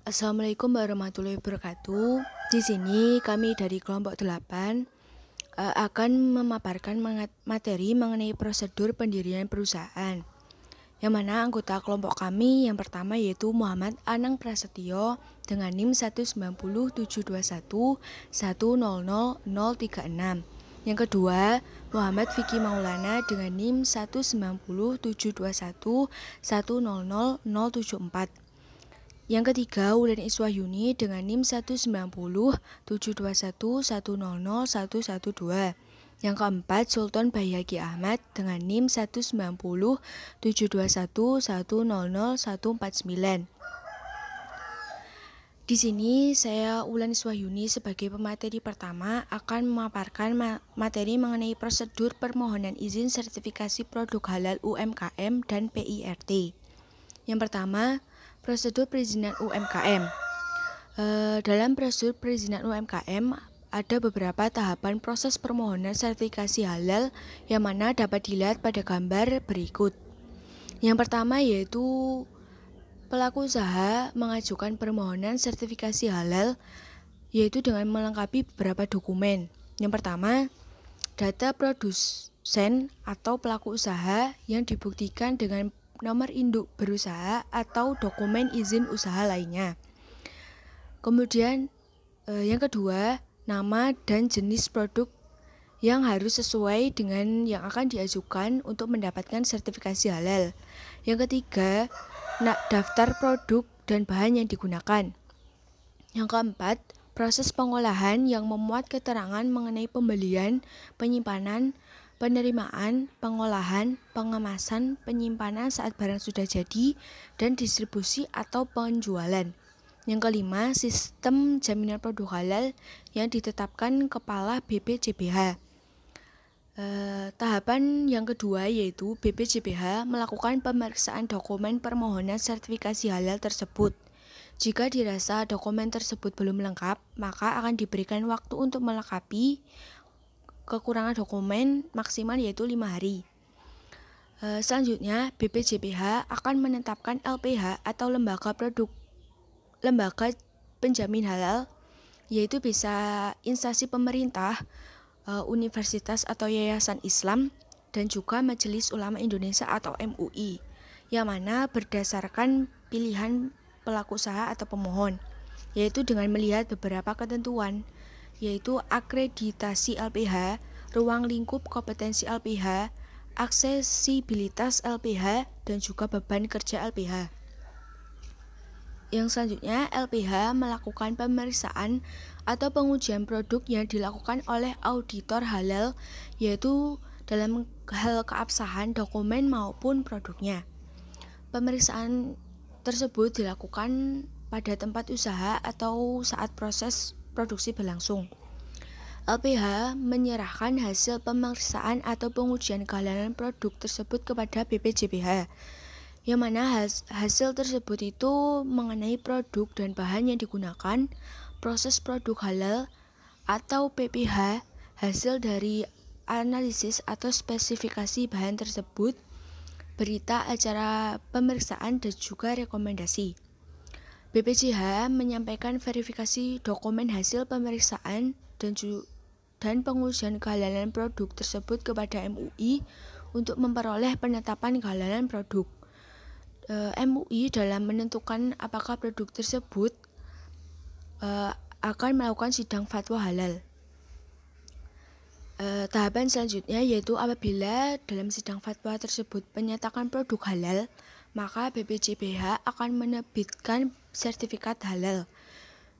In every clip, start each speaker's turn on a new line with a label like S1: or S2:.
S1: Assalamualaikum warahmatullahi wabarakatuh. Di sini kami dari kelompok 8 akan memaparkan materi mengenai prosedur pendirian perusahaan. Yang mana anggota kelompok kami yang pertama yaitu Muhammad Anang Prasetyo dengan NIM 1907211000036. Yang kedua, Muhammad Vicky Maulana dengan NIM 1907211000074. Yang ketiga, Wulan Iswahyuni dengan NIM 1907221100112. Yang keempat, Sultan Bayyaki Ahmad dengan NIM 1907221100149. Di sini saya Wulan Iswahyuni sebagai pemateri pertama akan memaparkan materi mengenai prosedur permohonan izin sertifikasi produk halal UMKM dan PIRT. Yang pertama, prosedur perizinan UMKM. Dalam prosedur perizinan UMKM ada beberapa tahapan proses permohonan sertifikasi halal yang mana dapat dilihat pada gambar berikut. Yang pertama yaitu pelaku usaha mengajukan permohonan sertifikasi halal yaitu dengan melengkapi beberapa dokumen. Yang pertama, data produsen atau pelaku usaha yang dibuktikan dengan nomor induk berusaha atau dokumen izin usaha lainnya. Kemudian yang kedua, nama dan jenis produk yang harus sesuai dengan yang akan diajukan untuk mendapatkan sertifikasi halal. Yang ketiga, daftar produk dan bahan yang digunakan. Yang keempat, proses pengolahan yang memuat keterangan mengenai pembelian, penyimpanan, penerimaan, pengolahan, pengemasan, penyimpanan saat barang sudah jadi, dan distribusi atau penjualan. Yang kelima, sistem jaminan produk halal yang ditetapkan Kepala BPJBH. Tahapan yang kedua yaitu BPJBH melakukan pemeriksaan dokumen permohonan sertifikasi halal tersebut. Jika dirasa dokumen tersebut belum lengkap, maka akan diberikan waktu untuk melengkapi kekurangan dokumen maksimal yaitu 5 hari. Selanjutnya, BPJBH akan menetapkan LPH atau lembaga penjamin halal, yaitu bisa instansi pemerintah, universitas atau yayasan Islam, dan juga Majelis Ulama Indonesia atau MUI, yang mana berdasarkan pilihan pelaku usaha atau pemohon, yaitu dengan melihat beberapa ketentuan, yaitu akreditasi LPH, ruang lingkup kompetensi LPH, aksesibilitas LPH, dan juga beban kerja LPH. Yang selanjutnya, LPH melakukan pemeriksaan atau pengujian produk yang dilakukan oleh auditor halal, yaitu dalam hal keabsahan dokumen maupun produknya. Pemeriksaan tersebut dilakukan pada tempat usaha atau saat proses produksi berlangsung. LPH menyerahkan hasil pemeriksaan atau pengujian kehalalan produk tersebut kepada BPJBH, yang mana hasil tersebut itu mengenai produk dan bahan yang digunakan, proses produk halal atau PPH, hasil dari analisis atau spesifikasi bahan tersebut, berita acara pemeriksaan, dan juga rekomendasi. BPJH menyampaikan verifikasi dokumen hasil pemeriksaan dan pengujian kehalalan produk tersebut kepada MUI untuk memperoleh penetapan kehalalan produk. MUI dalam menentukan apakah produk tersebut akan melakukan sidang fatwa halal. Tahapan selanjutnya yaitu apabila dalam sidang fatwa tersebut menyatakan produk halal, maka BPJBH akan menerbitkan sertifikat halal.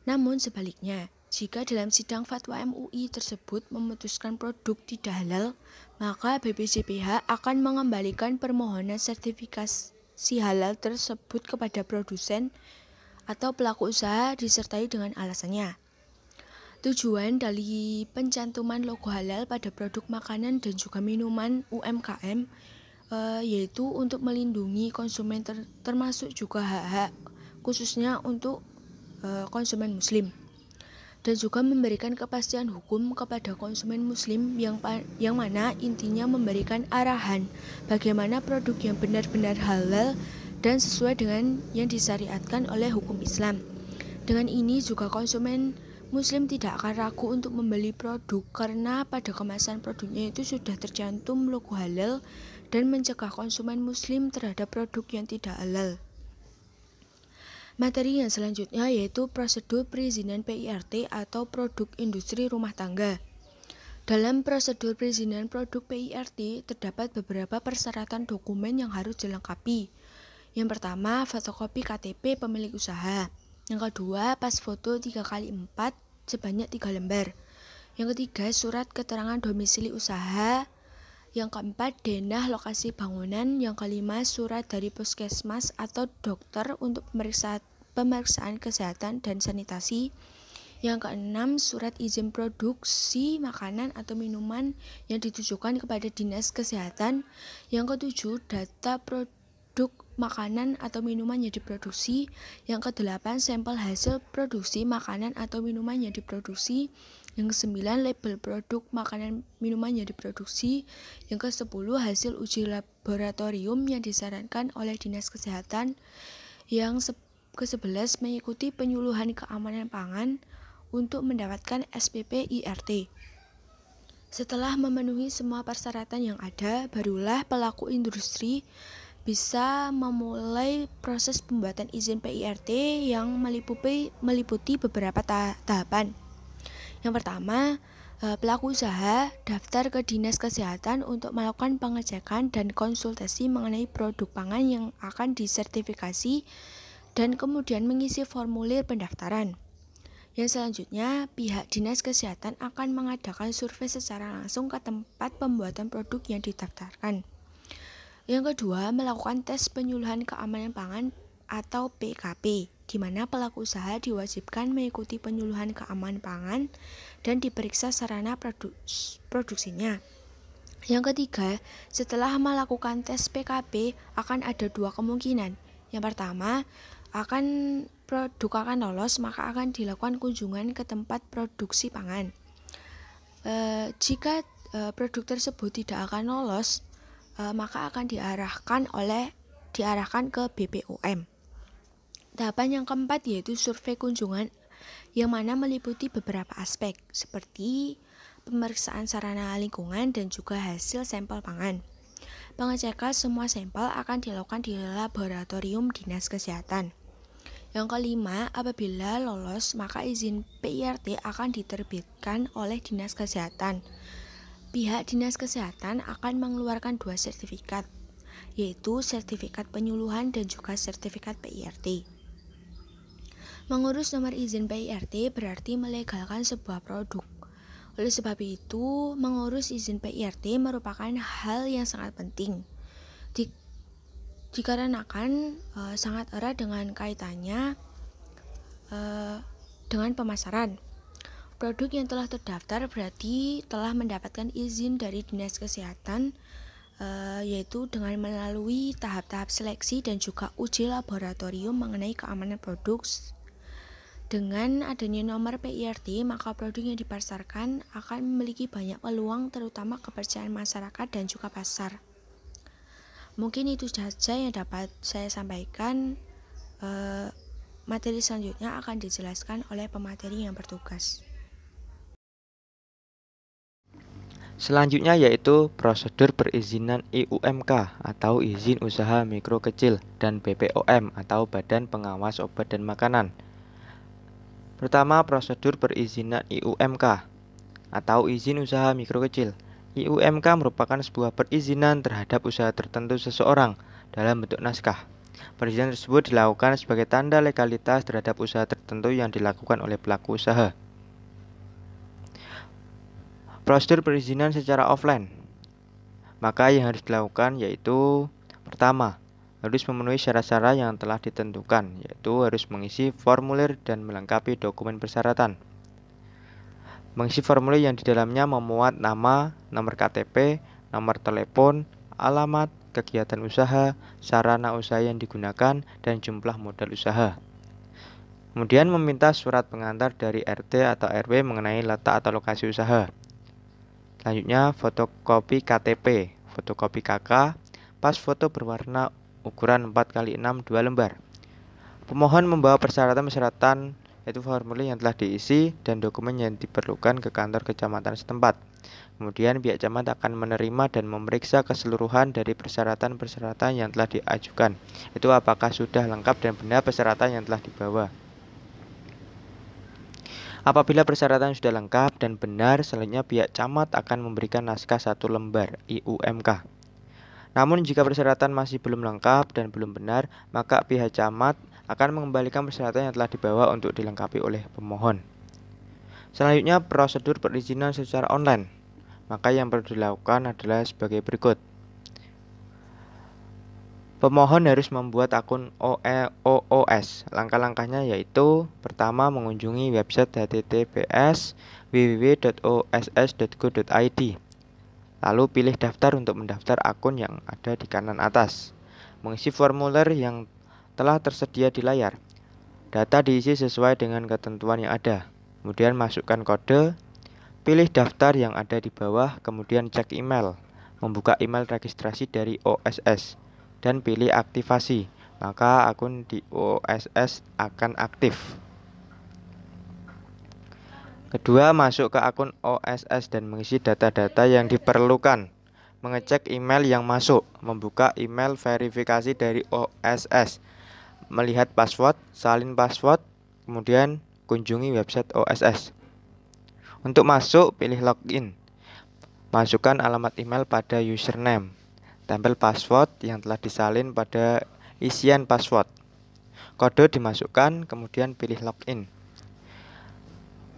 S1: Namun sebaliknya, jika dalam sidang fatwa MUI tersebut memutuskan produk tidak halal, maka BPJBH akan mengembalikan permohonan sertifikasi halal tersebut kepada produsen atau pelaku usaha disertai dengan alasannya. Tujuan dari pencantuman logo halal pada produk makanan dan juga minuman UMKM yaitu untuk melindungi konsumen termasuk juga hak-hak khususnya untuk konsumen muslim, dan juga memberikan kepastian hukum kepada konsumen muslim yang mana intinya memberikan arahan bagaimana produk yang benar-benar halal dan sesuai dengan yang disyariatkan oleh hukum Islam. Dengan ini juga konsumen Muslim tidak akan ragu untuk membeli produk karena pada kemasan produknya itu sudah tercantum logo halal dan mencegah konsumen Muslim terhadap produk yang tidak halal. Materi yang selanjutnya yaitu prosedur perizinan PIRT atau produk industri rumah tangga. Dalam prosedur perizinan produk PIRT terdapat beberapa persyaratan dokumen yang harus dilengkapi. Yang pertama, fotokopi KTP pemilik usaha. Yang kedua, pas foto 3x4 sebanyak 3 lembar. Yang ketiga, surat keterangan domisili usaha. Yang keempat, denah lokasi bangunan. Yang kelima, surat dari puskesmas atau dokter untuk pemeriksaan kesehatan dan sanitasi. Yang keenam, surat izin produksi makanan atau minuman yang ditujukan kepada Dinas Kesehatan. Yang ketujuh, data produk makanan atau minuman yang diproduksi. Yang kedelapan, sampel hasil produksi makanan atau minuman yang diproduksi. Yang kesembilan, label produk makanan minuman yang diproduksi. Yang kesepuluh, hasil uji laboratorium yang disarankan oleh Dinas Kesehatan. Yang ke-11, mengikuti penyuluhan keamanan pangan untuk mendapatkan SPP IRT. Setelah memenuhi semua persyaratan yang ada, barulah pelaku industri bisa memulai proses pembuatan izin PIRT yang meliputi beberapa tahapan. Yang pertama, pelaku usaha daftar ke Dinas Kesehatan untuk melakukan pengecekan dan konsultasi mengenai produk pangan yang akan disertifikasi dan kemudian mengisi formulir pendaftaran. Yang selanjutnya, pihak Dinas Kesehatan akan mengadakan survei secara langsung ke tempat pembuatan produk yang didaftarkan. Yang kedua, melakukan tes penyuluhan keamanan pangan atau PKP, di mana pelaku usaha diwajibkan mengikuti penyuluhan keamanan pangan dan diperiksa sarana produksinya. Yang ketiga, setelah melakukan tes PKP akan ada dua kemungkinan. Yang pertama, produk akan lolos, maka akan dilakukan kunjungan ke tempat produksi pangan. Jika produk tersebut tidak akan lolos, maka akan diarahkan ke BPOM. Tahapan yang keempat yaitu survei kunjungan, yang mana meliputi beberapa aspek seperti pemeriksaan sarana lingkungan dan juga hasil sampel pangan. Pengecekan semua sampel akan dilakukan di laboratorium Dinas Kesehatan. Yang kelima, apabila lolos, maka izin PIRT akan diterbitkan oleh Dinas Kesehatan. Pihak Dinas Kesehatan akan mengeluarkan dua sertifikat, yaitu sertifikat penyuluhan dan juga sertifikat PIRT. Mengurus nomor izin PIRT berarti melegalkan sebuah produk. Oleh sebab itu, mengurus izin PIRT merupakan hal yang sangat penting. Dikarenakan sangat erat dengan kaitannya dengan pemasaran. Produk yang telah terdaftar berarti telah mendapatkan izin dari Dinas Kesehatan, yaitu dengan melalui tahap-tahap seleksi dan juga uji laboratorium mengenai keamanan produk. Dengan adanya nomor PIRT, maka produk yang dipasarkan akan memiliki banyak peluang, terutama kepercayaan masyarakat dan juga pasar. Mungkin itu saja yang dapat saya sampaikan. Materi selanjutnya akan dijelaskan oleh pemateri yang bertugas.
S2: Selanjutnya yaitu prosedur perizinan IUMK atau izin usaha mikro kecil dan BPOM atau Badan Pengawas Obat dan Makanan. Pertama, prosedur perizinan IUMK atau izin usaha mikro kecil. IUMK merupakan sebuah perizinan terhadap usaha tertentu seseorang dalam bentuk naskah. Perizinan tersebut dilakukan sebagai tanda legalitas terhadap usaha tertentu yang dilakukan oleh pelaku usaha. Prosedur perizinan secara offline. Maka yang harus dilakukan yaitu pertama, harus memenuhi syarat-syarat yang telah ditentukan, yaitu harus mengisi formulir dan melengkapi dokumen persyaratan. Mengisi formulir yang di dalamnya memuat nama, nomor KTP, nomor telepon, alamat, kegiatan usaha, sarana usaha yang digunakan, dan jumlah modal usaha. Kemudian meminta surat pengantar dari RT atau RW mengenai letak atau lokasi usaha. Selanjutnya, fotokopi KTP, fotokopi KK, pas foto berwarna ukuran 4x6 2 lembar. Pemohon membawa persyaratan yaitu formulir yang telah diisi dan dokumen yang diperlukan ke kantor kecamatan setempat. Kemudian pihak camat akan menerima dan memeriksa keseluruhan dari persyaratan-persyaratan yang telah diajukan. Itu apakah sudah lengkap dan benar persyaratan yang telah dibawa. Apabila persyaratan sudah lengkap dan benar, selanjutnya pihak camat akan memberikan naskah 1 lembar IUMK. Namun jika persyaratan masih belum lengkap dan belum benar, maka pihak camat akan mengembalikan persyaratan yang telah dibawa untuk dilengkapi oleh pemohon. Selanjutnya prosedur perizinan secara online. Maka yang perlu dilakukan adalah sebagai berikut. Pemohon harus membuat akun OOS. Langkah-langkahnya yaitu pertama mengunjungi website https://www.oss.go.id. Lalu pilih daftar untuk mendaftar akun yang ada di kanan atas. Mengisi formulir yang telah tersedia di layar. Data diisi sesuai dengan ketentuan yang ada. Kemudian masukkan kode. Pilih daftar yang ada di bawah, kemudian cek email. Membuka email registrasi dari OSS. Dan pilih aktivasi, maka akun di OSS akan aktif. Kedua, masuk ke akun OSS dan mengisi data-data yang diperlukan. Mengecek email yang masuk, membuka email verifikasi dari OSS, melihat password, salin password, kemudian kunjungi website OSS. Untuk masuk, pilih login. Masukkan alamat email pada username. Tempel password yang telah disalin pada isian password. Kode dimasukkan, kemudian pilih login.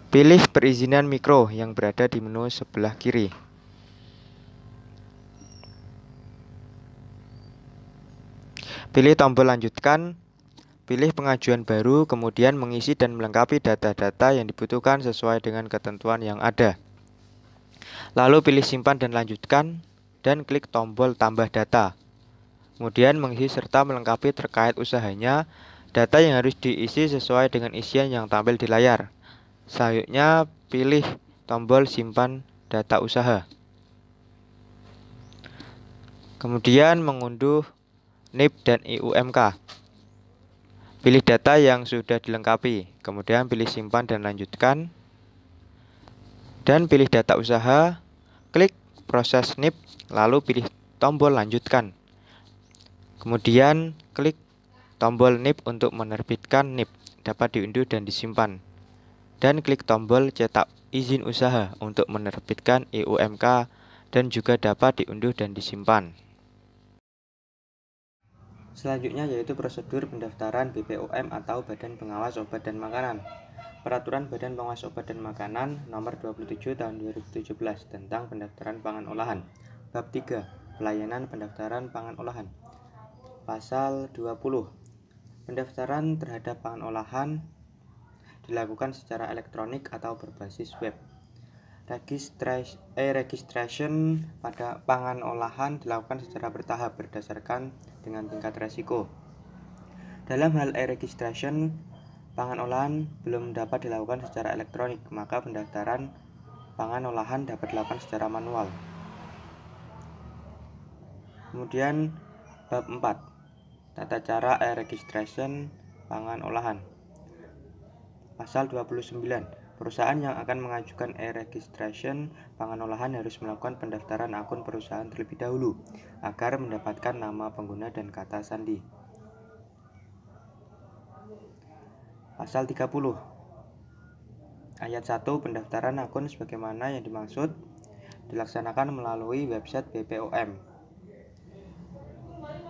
S2: Pilih perizinan mikro yang berada di menu sebelah kiri. Pilih tombol lanjutkan, pilih pengajuan baru, kemudian mengisi dan melengkapi data-data yang dibutuhkan sesuai dengan ketentuan yang ada. Lalu pilih simpan dan lanjutkan, dan klik tombol tambah data. Kemudian mengisi serta melengkapi terkait usahanya, data yang harus diisi sesuai dengan isian yang tampil di layar. Selanjutnya pilih tombol simpan data usaha. Kemudian mengunduh NIP dan IUMK. Pilih data yang sudah dilengkapi, kemudian pilih simpan dan lanjutkan. Dan pilih data usaha, klik proses NIP, lalu pilih tombol lanjutkan. Kemudian klik tombol NIP untuk menerbitkan NIP, dapat diunduh dan disimpan. Dan klik tombol cetak izin usaha untuk menerbitkan IUMK dan juga dapat diunduh dan disimpan. Selanjutnya yaitu prosedur pendaftaran BPOM atau Badan Pengawas Obat dan Makanan. Peraturan Badan Pengawas Obat dan Makanan Nomor 27 Tahun 2017 tentang pendaftaran pangan olahan. Bab 3. Pelayanan pendaftaran pangan olahan. Pasal 20. Pendaftaran terhadap pangan olahan dilakukan secara elektronik atau berbasis web. Registration pada pangan olahan dilakukan secara bertahap berdasarkan dengan tingkat resiko. Dalam hal e-registration, pangan olahan belum dapat dilakukan secara elektronik, maka pendaftaran pangan olahan dapat dilakukan secara manual. Kemudian bab 4. Tata cara e-registration pangan olahan. Pasal 29. Perusahaan yang akan mengajukan e-registration pangan olahan harus melakukan pendaftaran akun perusahaan terlebih dahulu agar mendapatkan nama pengguna dan kata sandi. Pasal 30. Ayat 1. Pendaftaran akun sebagaimana yang dimaksud dilaksanakan melalui website BPOM.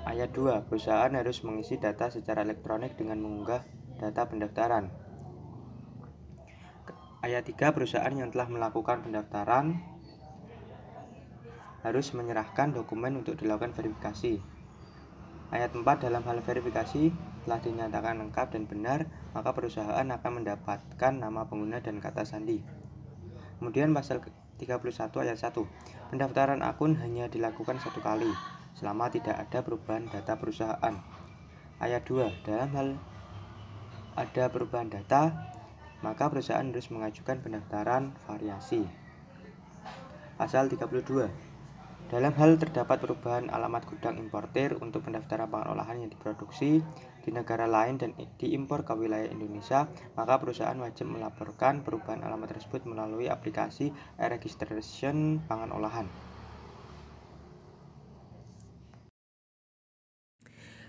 S2: Ayat 2. Perusahaan harus mengisi data secara elektronik dengan mengunggah data pendaftaran. Ayat 3. Perusahaan yang telah melakukan pendaftaran harus menyerahkan dokumen untuk dilakukan verifikasi. Ayat 4. Dalam hal verifikasi telah dinyatakan lengkap dan benar, maka perusahaan akan mendapatkan nama pengguna dan kata sandi. Kemudian pasal 31 ayat 1. Pendaftaran akun hanya dilakukan satu kali selama tidak ada perubahan data perusahaan. Ayat 2. Dalam hal ada perubahan data, maka perusahaan harus mengajukan pendaftaran variasi. Pasal 32. Dalam hal terdapat perubahan alamat gudang importir untuk pendaftaran pangan olahan yang diproduksi di negara lain dan diimpor ke wilayah Indonesia, maka perusahaan wajib melaporkan perubahan alamat tersebut melalui aplikasi e-registration pangan olahan.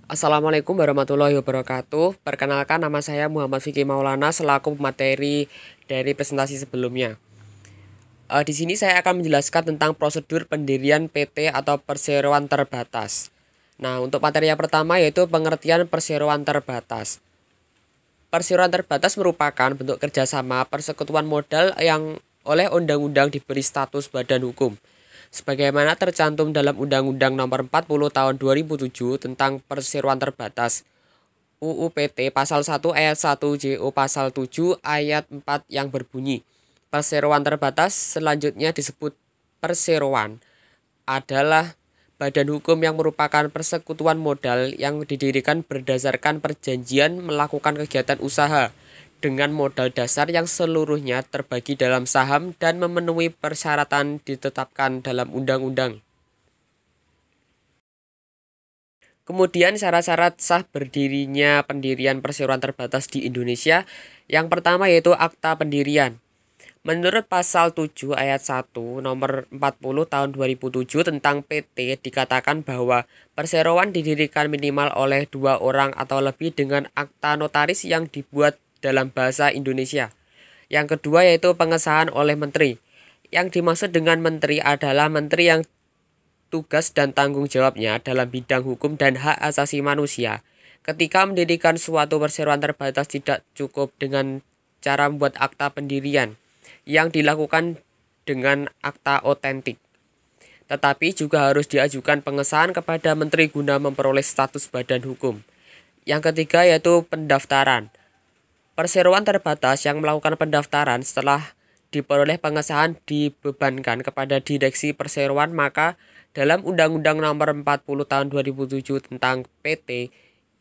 S3: Assalamualaikum warahmatullahi wabarakatuh. Perkenalkan, nama saya Muhammad Fikri Maulana selaku materi dari presentasi sebelumnya. Di sini saya akan menjelaskan tentang prosedur pendirian PT atau perseroan terbatas. Nah, untuk materi yang pertama yaitu pengertian perseroan terbatas. Perseroan terbatas merupakan bentuk kerjasama persekutuan modal yang oleh undang-undang diberi status badan hukum, sebagaimana tercantum dalam Undang-Undang Nomor 40 Tahun 2007 tentang Perseroan Terbatas, UU PT Pasal 1 Ayat 1 JO Pasal 7 Ayat 4 yang berbunyi, perseroan terbatas selanjutnya disebut perseroan adalah badan hukum yang merupakan persekutuan modal yang didirikan berdasarkan perjanjian melakukan kegiatan usaha dengan modal dasar yang seluruhnya terbagi dalam saham dan memenuhi persyaratan ditetapkan dalam undang-undang. Kemudian syarat-syarat sah berdirinya pendirian perseroan terbatas di Indonesia. Yang pertama yaitu akta pendirian. Menurut pasal 7 ayat 1 nomor 40 tahun 2007 tentang PT dikatakan bahwa perseroan didirikan minimal oleh 2 orang atau lebih dengan akta notaris yang dibuat dalam bahasa Indonesia. Yang kedua yaitu pengesahan oleh menteri. Yang dimaksud dengan menteri adalah menteri yang tugas dan tanggung jawabnya dalam bidang hukum dan hak asasi manusia. Ketika mendirikan suatu perseroan terbatas tidak cukup dengan cara membuat akta pendirian yang dilakukan dengan akta otentik, tetapi juga harus diajukan pengesahan kepada menteri guna memperoleh status badan hukum. Yang ketiga yaitu pendaftaran. Perseroan terbatas yang melakukan pendaftaran setelah diperoleh pengesahan dibebankan kepada direksi perseroan, maka dalam Undang-Undang Nomor 40 Tahun 2007 tentang PT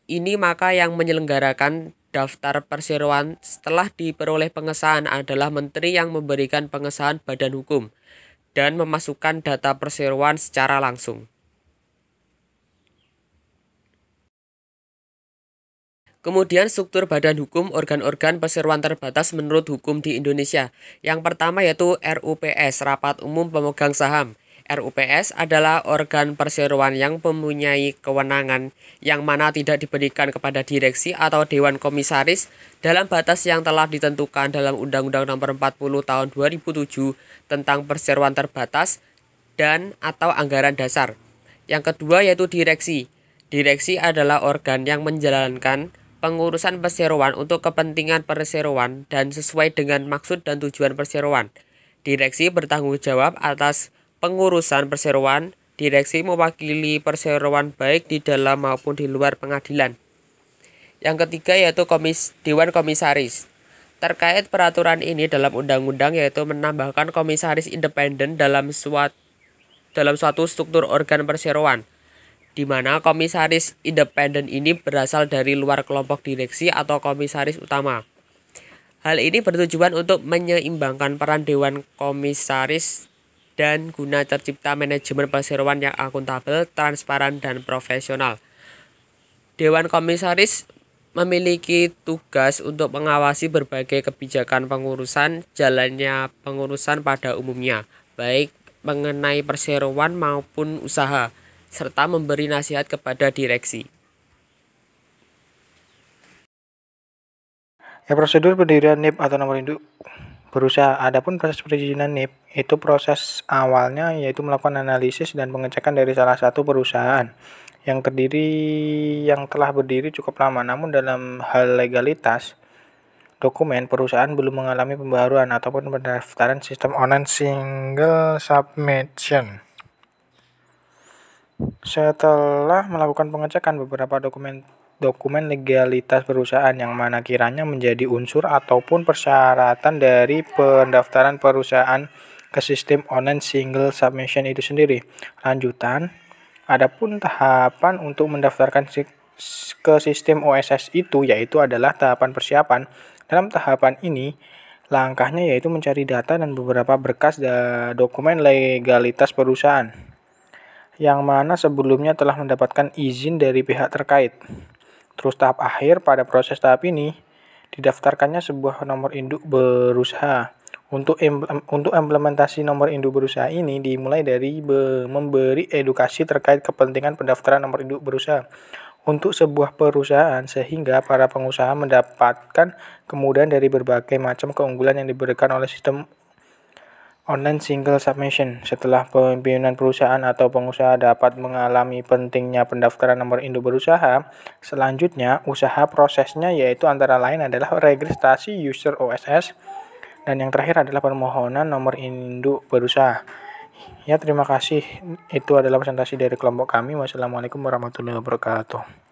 S3: ini maka yang menyelenggarakan daftar perseroan setelah diperoleh pengesahan adalah menteri yang memberikan pengesahan badan hukum dan memasukkan data perseroan secara langsung. Kemudian struktur badan hukum organ-organ perseroan terbatas menurut hukum di Indonesia. Yang pertama yaitu RUPS, Rapat Umum Pemegang Saham. RUPS adalah organ perseroan yang mempunyai kewenangan yang mana tidak diberikan kepada direksi atau dewan komisaris dalam batas yang telah ditentukan dalam Undang-Undang Nomor 40 Tahun 2007 tentang perseroan terbatas dan atau anggaran dasar. Yang kedua yaitu direksi. Direksi adalah organ yang menjalankan pengurusan perseroan untuk kepentingan perseroan dan sesuai dengan maksud dan tujuan perseroan. Direksi bertanggung jawab atas pengurusan perseroan. Direksi mewakili perseroan baik di dalam maupun di luar pengadilan. Yang ketiga yaitu Dewan Komisaris. Terkait peraturan ini dalam undang-undang yaitu menambahkan komisaris independen dalam suatu struktur organ perseroan, di mana komisaris independen ini berasal dari luar kelompok direksi atau komisaris utama. Hal ini bertujuan untuk menyeimbangkan peran dewan komisaris dan guna tercipta manajemen perseroan yang akuntabel, transparan, dan profesional. Dewan Komisaris memiliki tugas untuk mengawasi berbagai kebijakan pengurusan jalannya pengurusan pada umumnya, baik mengenai perseroan maupun usaha, serta memberi nasihat kepada direksi.
S4: Prosedur pendirian NIP atau nomor induk berusaha. Adapun proses perizinan NIP itu proses awalnya yaitu melakukan analisis dan pengecekan dari salah satu perusahaan yang telah berdiri cukup lama. Namun dalam hal legalitas dokumen perusahaan belum mengalami pembaruan ataupun pendaftaran sistem online single submission. Setelah melakukan pengecekan beberapa dokumen legalitas perusahaan yang mana kiranya menjadi unsur ataupun persyaratan dari pendaftaran perusahaan ke sistem online single submission itu sendiri. Lanjutan, adapun tahapan untuk mendaftarkan ke sistem OSS itu yaitu adalah tahapan persiapan. Dalam tahapan ini, langkahnya yaitu mencari data dan beberapa berkas dokumen legalitas perusahaan. yang mana sebelumnya telah mendapatkan izin dari pihak terkait. Terus tahap akhir pada proses tahap ini, didaftarkannya sebuah nomor induk berusaha. Untuk implementasi nomor induk berusaha ini dimulai dari memberi edukasi terkait kepentingan pendaftaran nomor induk berusaha untuk sebuah perusahaan sehingga para pengusaha mendapatkan kemudahan dari berbagai macam keunggulan yang diberikan oleh sistem online single submission. Setelah pimpinan perusahaan atau pengusaha dapat mengalami pentingnya pendaftaran nomor induk berusaha, selanjutnya usaha prosesnya yaitu antara lain adalah registrasi user OSS, dan yang terakhir adalah permohonan nomor induk berusaha. Ya, terima kasih. Itu adalah presentasi dari kelompok kami. Wassalamualaikum warahmatullahi wabarakatuh.